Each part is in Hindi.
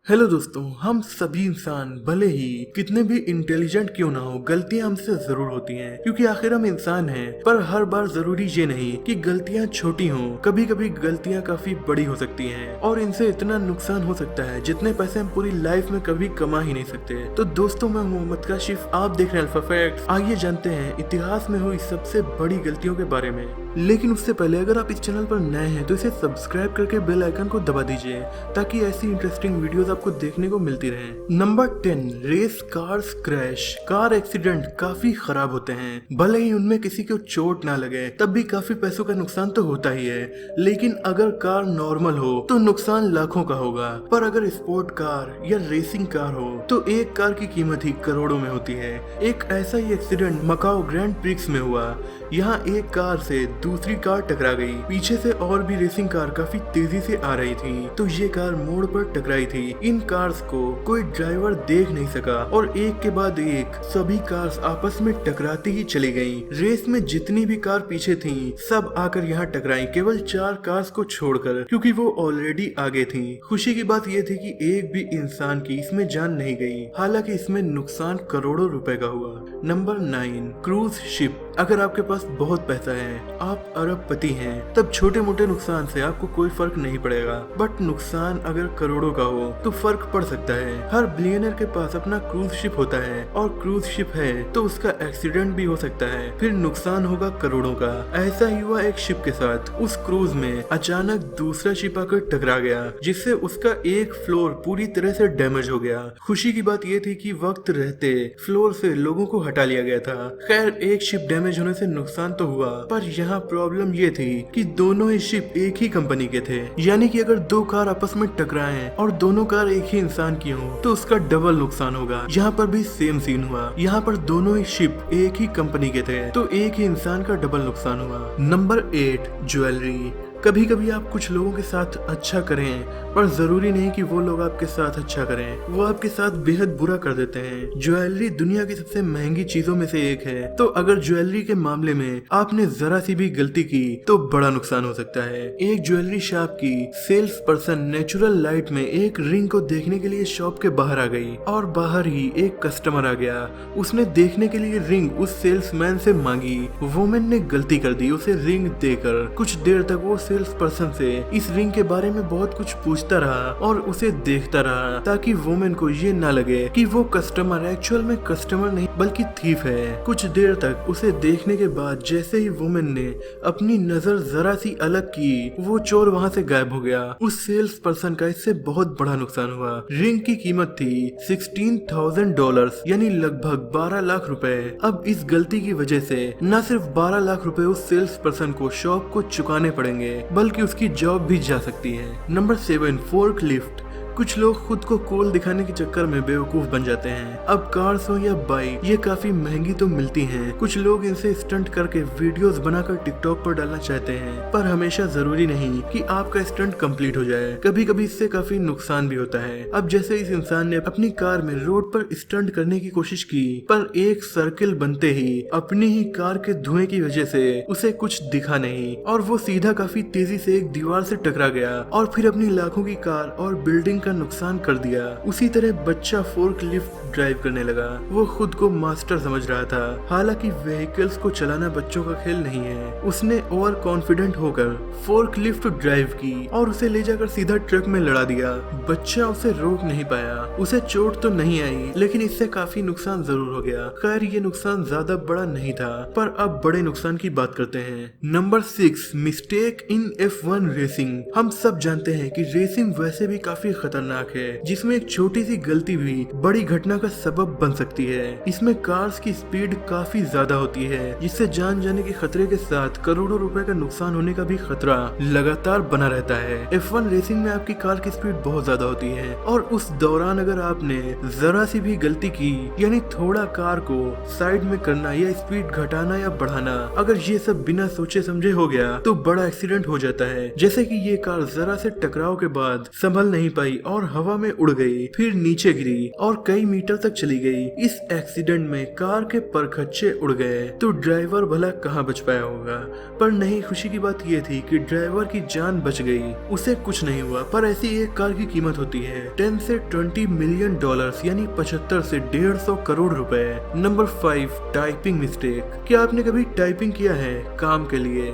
हेलो दोस्तों, हम सभी इंसान भले ही कितने भी इंटेलिजेंट क्यों ना हो, गलतियां हमसे जरूर होती हैं क्योंकि आखिर हम इंसान हैं। पर हर बार जरूरी ये नहीं कि गलतियां छोटी हों, कभी कभी गलतियां काफी बड़ी हो सकती हैं और इनसे इतना नुकसान हो सकता है जितने पैसे हम पूरी लाइफ में कभी कमा ही नहीं सकते। तो दोस्तों, मैं मोहम्मद काशिफ, आप देख रहे हैं अल्फा फैक्ट्स। आइए जानते हैं इतिहास में हुई सबसे बड़ी गलतियों के बारे में। लेकिन उससे पहले अगर आप इस चैनल पर नए हैं तो इसे सब्सक्राइब करके बेल आइकन को दबा दीजिए ताकि ऐसी इंटरेस्टिंग वीडियोस आपको देखने को मिलती रहे। Number 10, race cars crash. Car accident काफी खराब होते हैं। भले ही उनमें किसी को चोट ना लगे, तब भी काफी पैसों का नुकसान तो होता ही है। लेकिन अगर कार नॉर्मल हो तो नुकसान लाखों का होगा, पर अगर स्पोर्ट कार या रेसिंग कार हो तो एक कार की कीमत ही करोड़ों में होती है। एक ऐसा ही एक्सीडेंट मकाओ ग्रैंड प्रिक्स में हुआ। यहाँ एक कार से दूसरी कार टकरा गई। पीछे से और भी रेसिंग कार काफी तेजी से आ रही थी, तो ये कार मोड़ पर टकराई थी। इन कार्स को कोई ड्राइवर देख नहीं सका और एक के बाद एक सभी कार्स आपस में टकराती ही चली गयी। रेस में जितनी भी कार पीछे थी सब आकर यहाँ टकराई, केवल 4 कार्स को छोड़कर, क्योंकि वो ऑलरेडी आगे थी। खुशी की बात ये थी कि एक भी इंसान की इसमें जान नहीं गई, हालांकि इसमें नुकसान करोड़ों रुपए का हुआ। Number 9, cruise ship. अगर आपके पास बहुत पैसा है, आप अरबपति हैं, तब छोटे मोटे नुकसान से आपको कोई फर्क नहीं पड़ेगा। बट नुकसान अगर करोड़ों का हो तो फर्क पड़ सकता है। हर बिलियनर के पास अपना क्रूज शिप होता है और क्रूज शिप है तो उसका एक्सीडेंट भी हो सकता है, फिर नुकसान होगा करोड़ों का। ऐसा ही हुआ एक शिप के साथ। उस क्रूज में अचानक दूसरा शिप आकर टकरा गया, जिससे उसका एक फ्लोर पूरी तरह से डैमेज हो गया। खुशी की बात यह थी कि वक्त रहते फ्लोर से लोगों को हटा लिया गया था। खैर, एक शिप डैमेज होने से नुकसान तो हुआ, पर यहाँ प्रॉब्लम ये थी कि दोनों ही शिप एक ही कंपनी के थे। यानी कि अगर 2 कार आपस में टकराएं और दोनों कार एक ही इंसान की हो तो उसका डबल नुकसान होगा। यहाँ पर भी सेम सीन हुआ। यहाँ पर दोनों ही शिप एक ही कंपनी के थे, तो एक ही इंसान का डबल नुकसान हुआ। Number 8, jewellery. कभी कभी आप कुछ लोगों के साथ अच्छा करें, पर जरूरी नहीं कि वो लोग आपके साथ अच्छा करें, वो आपके साथ बेहद बुरा कर देते हैं। ज्वेलरी दुनिया की सबसे महंगी चीजों में से एक है, तो अगर ज्वेलरी के मामले में आपने जरा सी भी गलती की तो बड़ा नुकसान हो सकता है। एक ज्वेलरी शॉप की सेल्स पर्सन नेचुरल लाइट में एक रिंग को देखने के लिए शॉप के बाहर आ गई और बाहर ही एक कस्टमर आ गया। उसने देखने के लिए रिंग उस सेल्समैन से मांगी। वुमेन ने गलती कर दी, उसे रिंग देकर। कुछ देर तक वो सेल्स पर्सन से इस रिंग के बारे में बहुत कुछ पूछता रहा और उसे देखता रहा, ताकि वुमेन को ये ना लगे कि वो कस्टमर एक्चुअल में कस्टमर नहीं बल्कि थीफ है। कुछ देर तक उसे देखने के बाद जैसे ही वुमेन ने अपनी नजर जरा सी अलग की, वो चोर वहाँ से गायब हो गया। उस सेल्स पर्सन का इससे बहुत बड़ा नुकसान हुआ। रिंग की कीमत थी $16,000, यानी लगभग 12 लाख रुपए। अब इस गलती की वजह से न सिर्फ 12 लाख रुपए उस सेल्स पर्सन को शॉप को चुकाने पड़ेंगे, बल्कि उसकी जॉब भी जा सकती है। Number 7, fork lift. कुछ लोग खुद को कूल दिखाने के चक्कर में बेवकूफ बन जाते हैं। अब कार्स हो या बाइक, ये काफी महंगी तो मिलती हैं। कुछ लोग इनसे स्टंट करके वीडियोस बनाकर टिकटॉक पर डालना चाहते हैं, पर हमेशा जरूरी नहीं कि आपका स्टंट कंप्लीट हो जाए। कभी कभी इससे काफी नुकसान भी होता है। अब जैसे इस इंसान ने अपनी कार में रोड पर स्टंट करने की कोशिश की, पर एक सर्किल बनते ही अपनी ही कार के धुएं की वजह से उसे कुछ दिखा नहीं और वो सीधा काफी तेजी से एक दीवार से टकरा गया और फिर अपनी लाखों की कार और बिल्डिंग का नुकसान कर दिया। उसी तरह बच्चा फोर्क लिफ्ट ड्राइव करने लगा। वो खुद को मास्टर समझ रहा था, हालांकि व्हीकल्स को चलाना बच्चों का खेल नहीं है। उसने ओवर कॉन्फिडेंट होकर फोर्क लिफ्ट ड्राइव की और उसे ले जाकर सीधा ट्रक में लड़ा दिया। बच्चा उसे रोक नहीं पाया। उसे चोट तो नहीं आई, लेकिन इससे काफी नुकसान जरूर हो गया। खैर, ये नुकसान ज्यादा बड़ा नहीं था, पर अब बड़े नुकसान की बात करते हैं। Number 6, mistake in F1 racing. हम सब जानते हैं कि रेसिंग वैसे भी काफी खतरनाक है, जिसमें एक छोटी सी गलती भी बड़ी घटना का सबब बन सकती है। इसमें कार्स की स्पीड काफी ज्यादा होती है, जिससे जान जाने के खतरे के साथ करोड़ों रुपए का नुकसान होने का भी खतरा लगातार बना रहता है। F1 रेसिंग में आपकी कार की स्पीड बहुत ज्यादा होती है और उस दौरान अगर आपने जरा सी भी गलती की, यानी थोड़ा कार को साइड में करना या स्पीड घटाना या बढ़ाना, अगर ये सब बिना सोचे समझे हो गया तो बड़ा एक्सीडेंट हो जाता है। जैसे कि ये कार जरा से टकराव के बाद संभल नहीं पाई और हवा में उड़ गई, फिर नीचे गिरी और कई मीटर तक चली गई। इस एक्सीडेंट में कार के परखच्चे उड़ गए तो ड्राइवर भला कहाँ बच पाया होगा। पर नहीं, खुशी की बात यह थी कि ड्राइवर की जान बच गई, उसे कुछ नहीं हुआ। पर ऐसी एक कार की कीमत होती है 10 से 20 मिलियन डॉलर्स, यानी 75 से 150 करोड़ रुपए। Number 5, typing mistake. क्या आपने कभी टाइपिंग किया है काम के लिए,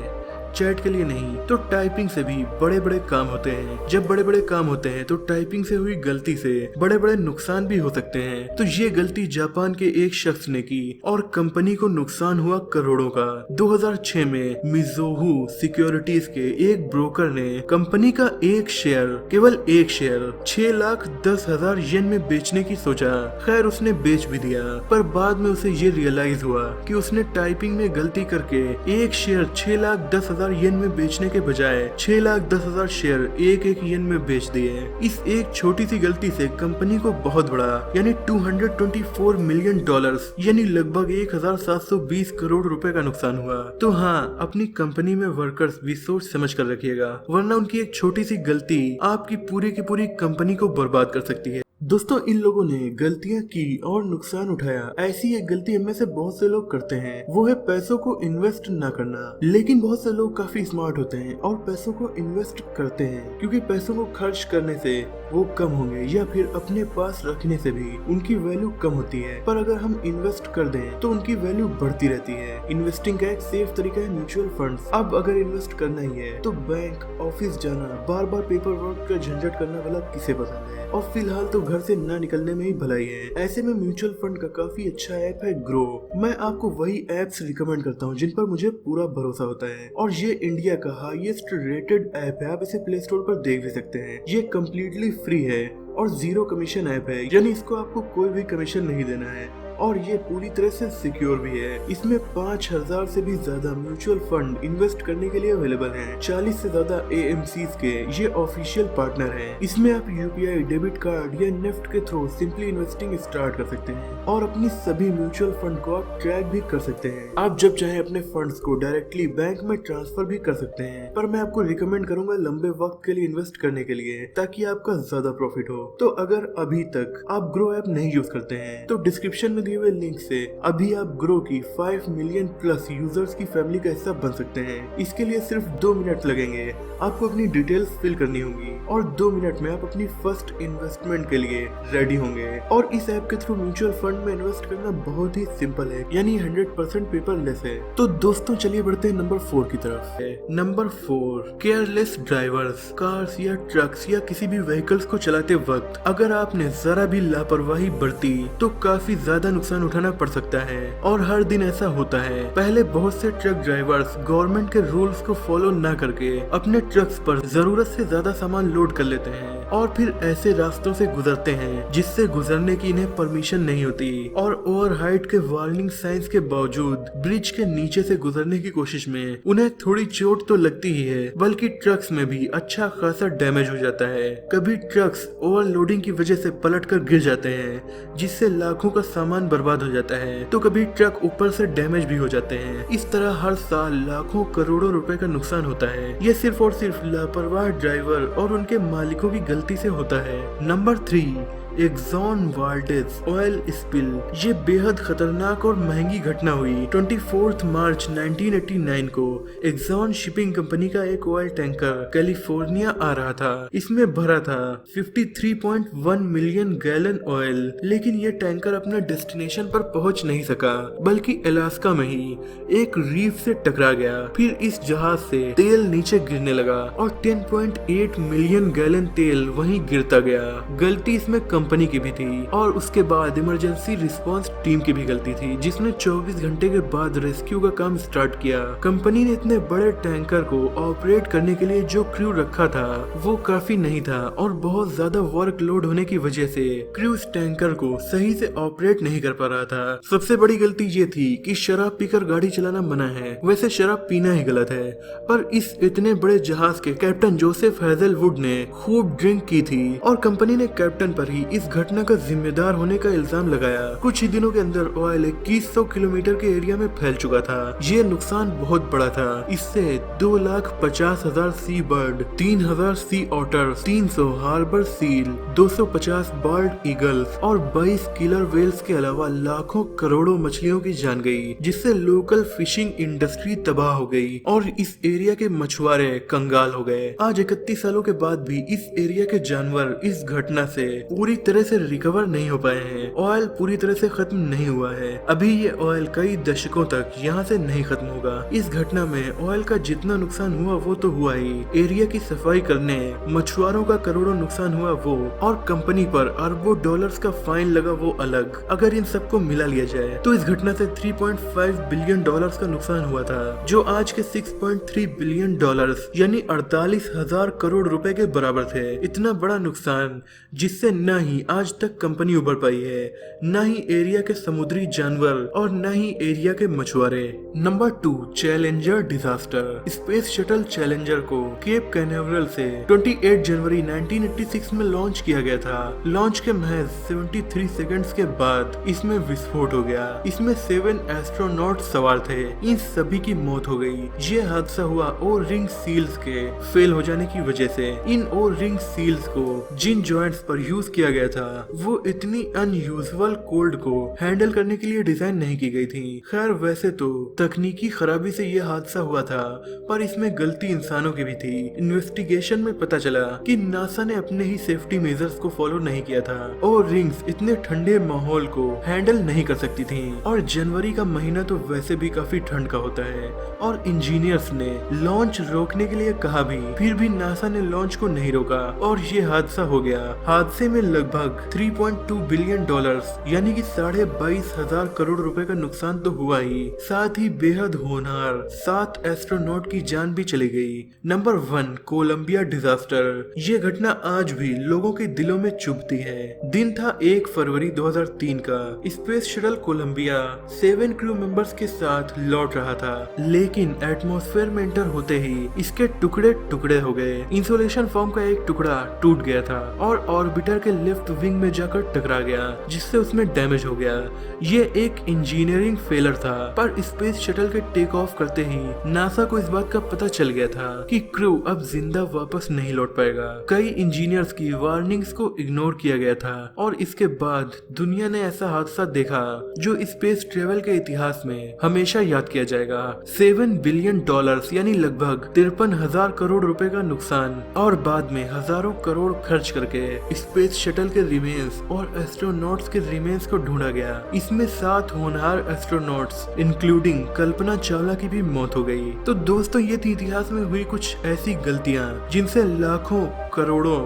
चैट के लिए नहीं? तो टाइपिंग से भी बड़े बड़े काम होते हैं। जब बड़े बड़े काम होते हैं तो टाइपिंग से हुई गलती से बड़े बड़े नुकसान भी हो सकते हैं। तो ये गलती जापान के एक शख्स ने की और कंपनी को नुकसान हुआ करोड़ों का। 2006 में मिज़ोहू सिक्योरिटीज के एक ब्रोकर ने कंपनी का केवल एक शेयर 6,10,000 येन में बेचने की सोचा। खैर, उसने बेच भी दिया, पर बाद में उसे ये रियलाइज हुआ कि उसने टाइपिंग में गलती करके एक शेयर 6,10,000 येन में बेचने के बजाय 6,10,000 शेयर एक येन में बेच दिए। इस एक छोटी सी गलती से कंपनी को बहुत बड़ा, यानी 224 मिलियन डॉलर्स, यानी लगभग 1,720 करोड़ रुपए का नुकसान हुआ। तो हाँ, अपनी कंपनी में वर्कर्स भी सोच समझ कर रखिएगा, वरना उनकी एक छोटी सी गलती आपकी पूरी की पूरी कंपनी को बर्बाद कर सकती है। दोस्तों, इन लोगों ने गलतियां की और नुकसान उठाया। ऐसी एक गलती इनमें से बहुत से लोग करते हैं, वो है पैसों को इन्वेस्ट ना करना। लेकिन बहुत से लोग काफी स्मार्ट होते हैं और पैसों को इन्वेस्ट करते हैं, क्योंकि पैसों को खर्च करने से वो कम होंगे या फिर अपने पास रखने से भी उनकी वैल्यू कम होती है। पर अगर हम इन्वेस्ट कर दें तो उनकी वैल्यू बढ़ती रहती है। इन्वेस्टिंग का एक सेफ तरीका है म्यूचुअल फंड्स। अब अगर इन्वेस्ट करना ही है तो बैंक, ऑफिस जाना, बार बार पेपर वर्क का झंझट करना भला किसे पसंद है? और फिलहाल तो घर से न निकलने में ही भलाई है। ऐसे में म्यूचुअल फंड का काफी अच्छा ऐप है ग्रो। मैं आपको वही एप्स रिकमेंड करता हूँ जिन पर मुझे पूरा भरोसा होता है, और ये इंडिया का हाईएस्ट रेटेड ऐप है। आप इसे प्ले स्टोर पर देख भी सकते हैं। ये कम्प्लीटली फ्री है और 0 कमीशन ऐप है, यानी इसको आपको कोई भी कमीशन नहीं देना है, और ये पूरी तरह से सिक्योर भी है। इसमें 5,000 से भी ज्यादा म्यूचुअल फंड इन्वेस्ट करने के लिए अवेलेबल हैं। 40 से ज्यादा AMCs के ये ऑफिशियल पार्टनर हैं। इसमें आप UPI, डेबिट कार्ड या नेफ्ट के थ्रू सिंपली इन्वेस्टिंग स्टार्ट कर सकते हैं और अपनी सभी म्यूचुअल फंड को आप ट्रैक भी कर सकते हैं। आप जब चाहे अपने फंड्स को डायरेक्टली बैंक में ट्रांसफर भी कर सकते हैं। पर मैं आपको रिकमेंड करूंगा लंबे वक्त के लिए इन्वेस्ट करने के लिए, ताकि आपका ज्यादा प्रॉफिट हो। तो अगर अभी तक आप ग्रो ऐप नहीं यूज करते हैं तो डिस्क्रिप्शन में दिए हुए लिंक से अभी आप ग्रो की 5 मिलियन प्लस यूजर्स की फैमिली का हिस्सा बन सकते हैं। इसके लिए सिर्फ 2 मिनट लगेंगे। आपको अपनी डिटेल्स फिल करनी होगी और 2 मिनट में आप अपनी फर्स्ट इन्वेस्टमेंट के लिए रेडी होंगे। और इस ऐप के थ्रू म्यूचुअल फंड में इन्वेस्ट करना बहुत ही सिंपल है, यानी 100% पेपरलेस है। तो दोस्तों, चलिए बढ़ते हैं नंबर 4 की तरफ। Number 4, careless drivers. कार्स या ट्रक्स या किसी भी व्हीकल्स को चलाते वक्त अगर आपने जरा भी लापरवाही बरती तो काफी ज्यादा नुकसान उठाना पड़ सकता है, और हर दिन ऐसा होता है। पहले बहुत से ट्रक ड्राइवर्स गवर्नमेंट के रूल्स को फॉलो न करके अपने ट्रक्स पर जरूरत से ज्यादा सामान लोड कर लेते हैं और फिर ऐसे रास्तों से गुजरते हैं जिससे गुजरने की इन्हें परमिशन नहीं होती, और ओवर हाइट के वार्निंग साइंस के बावजूद ब्रिज के नीचे से गुजरने की कोशिश में उन्हें थोड़ी चोट तो लगती ही है, बल्कि ट्रक्स में भी अच्छा खासा डैमेज हो जाता है। कभी ट्रक्स ओवरलोडिंग की वजह से पलटकर गिर जाते हैं जिससे लाखों का सामान बर्बाद हो जाता है, तो कभी ट्रक ऊपर से डैमेज भी हो जाते हैं। इस तरह हर साल लाखों करोड़ों रुपए का नुकसान होता है। ये सिर्फ और सिर्फ लापरवाह ड्राइवर और उनके मालिकों की गलती से होता है। Number 3, Exxon Valdez oil spill. ये बेहद खतरनाक और महंगी घटना हुई 24 मार्च 1989 को। एक्सॉन शिपिंग कंपनी का एक ऑयल टैंकर कैलिफोर्निया आ रहा था। इसमें भरा था 53.1 मिलियन गैलन ऑयल, लेकिन ये टैंकर अपने डेस्टिनेशन पर पहुंच नहीं सका, बल्कि अलास्का में ही एक रीफ से टकरा गया। फिर इस जहाज से तेल नीचे गिरने लगा और 10.8 मिलियन गैलन तेल वहीं गिरता गया। गलती इसमें कंपनी की भी थी और उसके बाद इमरजेंसी रिस्पांस टीम की भी गलती थी, जिसने 24 घंटे के बाद रेस्क्यू का काम स्टार्ट किया। कंपनी ने इतने बड़े टैंकर को ऑपरेट करने के लिए जो क्रू रखा था वो काफी नहीं था, और बहुत ज्यादा वर्कलोड होने की वजह से क्रू इस टैंकर को सही से ऑपरेट नहीं कर पा रहा था। सबसे बड़ी गलती ये थी कि शराब पीकर गाड़ी चलाना मना है। वैसे शराब पीना ही गलत है, पर इस इतने बड़े जहाज के कैप्टन जोसेफ हेजलवुड ने खूब ड्रिंक की थी और कंपनी ने कैप्टन पर ही इस घटना का जिम्मेदार होने का इल्जाम लगाया। कुछ ही दिनों के अंदर ऑयल 2100 किलोमीटर के एरिया में फैल चुका था। ये नुकसान बहुत बड़ा था। इससे 2,50,000 sea bird, 3,000 sea otter, 300 harbour seal, 250 bird eagles और 22 किलर वेल्स के अलावा लाखों करोड़ों मछलियों की जान गई, जिससे लोकल फिशिंग इंडस्ट्री तबाह हो गई और इस एरिया के मछुआरे कंगाल हो गए। आज 31 सालों के बाद भी इस एरिया के जानवर इस घटना से पूरी तरह से रिकवर नहीं हो पाए हैं। ऑयल पूरी तरह से खत्म नहीं हुआ है। अभी ये ऑयल कई दशकों तक यहाँ से नहीं खत्म होगा। इस घटना में ऑयल का जितना नुकसान हुआ वो तो हुआ ही, एरिया की सफाई करने मछुआरों का करोड़ों नुकसान हुआ वो, और कंपनी पर अरबों डॉलर्स का फाइन लगा वो अलग। अगर इन सबको मिला लिया जाए तो इस घटना से 3.5 बिलियन डॉलर्स का नुकसान हुआ था, जो आज के 6.3 बिलियन डॉलर्स यानी 48,000 करोड़ रुपए के बराबर थे। इतना बड़ा नुकसान जिससे न ही आज तक कंपनी उभर पाई है, न ही एरिया के समुद्री जानवर और न ही एरिया के मछुआरे। Number 2, challenger disaster. Space shuttle challenger को केप कैनावरल से 28 जनवरी 1986 में लॉन्च किया गया था। लॉन्च के महज 73 सेकंड्स के बाद इसमें विस्फोट हो गया। इसमें 7 एस्ट्रोनॉट सवार थे। इन सभी की मौत हो गई। ये हादसा हुआ ओ रिंग सील्स के फेल हो जाने की वजह से। इन ओ रिंग सील्स को जिन जॉइंट्स पर यूज किया गया था वो इतनी अनयूजुअल कोल्ड को हैंडल करने के लिए डिजाइन नहीं की गई थी। खैर वैसे तो तकनीकी खराबी से ये हादसा हुआ था, पर इसमें गलती इंसानों की भी थी। इन्वेस्टिगेशन में पता चला कि नासा ने अपने ही सेफ्टी मेजर्स को फॉलो नहीं किया था और रिंग्स इतने ठंडे माहौल को हैंडल नहीं कर सकती थी, और जनवरी का महीना तो वैसे भी काफी ठंड का होता है। और इंजीनियर्स ने लॉन्च रोकने के लिए कहा भी, फिर भी नासा ने लॉन्च को नहीं रोका और ये हादसा हो गया। हादसे में लगभग 3.2 बिलियन डॉलर्स यानी कि 22,500 करोड़ रुपए का नुकसान तो हुआ ही, साथ ही बेहद होनहार 7 एस्ट्रोनॉट की जान भी चली गई। Number 1, Columbia disaster. ये घटना आज भी लोगों के दिलों में चुभती है। दिन था 1 फरवरी 2003 का। Space shuttle Columbia 7 crew members के साथ लौट रहा था, लेकिन एटमॉस्फेयर में एंटर होते ही इसके टुकड़े टुकड़े हो गए। इंसुलेशन फॉर्म का एक टुकड़ा टूट गया था और ऑर्बिटर के लेफ्ट विंग में जाकर टकरा गया, जिससे उसमें डैमेज हो गया। ये एक इंजीनियरिंग फेलर था, पर स्पेस शटल के टेक ऑफ करते ही नासा को इस बात का पता चल गया था कि क्रू अब जिंदा वापस नहीं लौट पाएगा। कई इंजीनियर्स की वार्निंग्स को इग्नोर किया गया था और इसके बाद दुनिया ने ऐसा हादसा देखा जो स्पेस ट्रेवल के इतिहास में हमेशा याद किया जाएगा। 7 बिलियन डॉलर्स यानी लगभग 53,000 करोड़ रुपए का नुकसान, और बाद में हजारों करोड़ खर्च करके स्पेस शटल के रिमेन्स और एस्ट्रोनॉट्स के रिमेन्स को ढूंढा गया। इसमें 7 होनहार एस्ट्रोनॉट्स इंक्लूडिंग कल्पना चावला की भी मौत हो गई। तो दोस्तों ये थी इतिहास में हुई कुछ ऐसी गलतियां जिनसे लाखों करोड़ों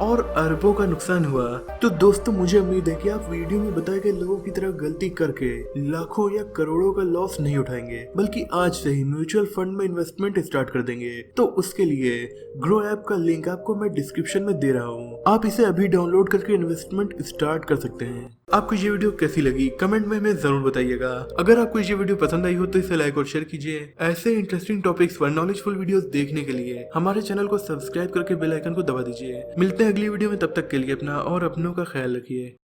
और अरबों का नुकसान हुआ। तो दोस्तों मुझे उम्मीद है कि आप वीडियो में बताए गए लोगों की तरह गलती करके लाखों या करोड़ों का लॉस नहीं उठाएंगे, बल्कि आज से ही म्यूचुअल फंड में इन्वेस्टमेंट स्टार्ट कर देंगे। तो उसके लिए ग्रो ऐप का लिंक आपको मैं डिस्क्रिप्शन में दे रहा हूँ। आप इसे अभी डाउनलोड करके इन्वेस्टमेंट स्टार्ट कर सकते हैं। आपको ये वीडियो कैसी लगी कमेंट में हमें जरूर बताइएगा। अगर आपको ये वीडियो पसंद आई हो तो इसे लाइक और शेयर कीजिए। ऐसे इंटरेस्टिंग टॉपिक्स पर नॉलेजफुल वीडियोस देखने के लिए हमारे चैनल को सब्सक्राइब करके बेल आइकन को दबा दीजिए। मिलते हैं अगली वीडियो में, तब तक के लिए अपना और अपनों का ख्याल रखिए।